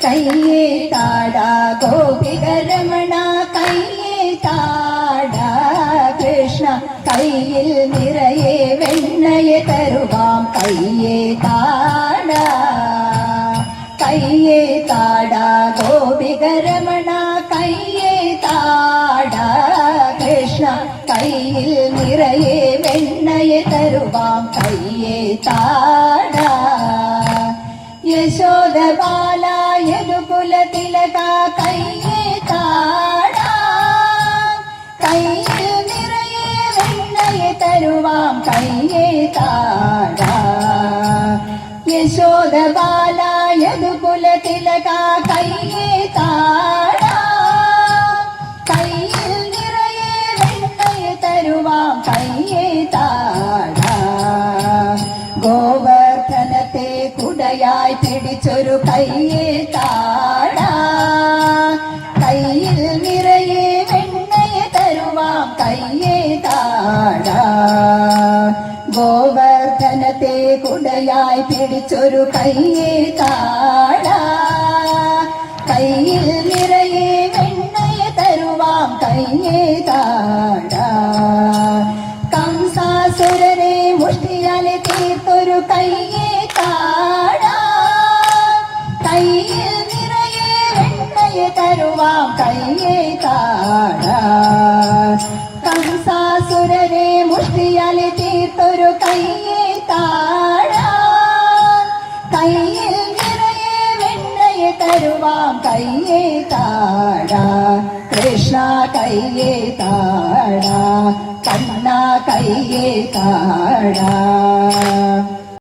കയ്യേ താട ഗോപികരമണ കയ്യേ താട കൃഷ്ണ കയ്യിൽ നിറയെ വെണ്ണയെ തരുവാം കയ്യേ താട കയ്യേ താട ഗോപികരമണ കയ്യേ താട കൃഷ്ണ കയ്യിൽ നിറയെ വെണ്ണയെ തരുവാം കയ്യേ താട യശോദ ബാല യദുകുല തിലക കയ്യേ താട കയ്യിൽ നിറയെ വെണ്ണയെ തരുവാം കയ്യേ താട യശോദ ബാല യദുകുല തിലക കയ്യേ താട കയ്യിൽ നിറയെ വെണ്ണയെ തരുവാം കയ്യേ താട ഗോവർദ്ധനത്തെ കുടയായി പിടിച്ചൊരു കയ്യേ താട കയ്യിൽ നിറയെ വെണ്ണയെ തരുവാം കയ്യേ താട ഗോവർദ്ധനത്തെ കുടയായി പിടിച്ചൊരു കയ്യേ താട കയ്യിൽ നിറയെ വെണ്ണയെ തരുവാം കയ്യേ താട കംസാസുരനെ മുഷ്ടിയാലെ തീർത്തൊരു കയ്യേ താട കയ്യിൽ നിറയെ വെണ്ണയെ തരുവാം കയ്യേ താട കംസാസുരനെ മുഷ്ടിയാലെ തീർത്തൊരു കയ്യേ താട കയ്യിൽ നിറയെ വെണ്ണയെ തരുവാം കയ്യേ താട കൃഷ്ണ കയ്യേ താട കണ്ണ കയ്യേ താട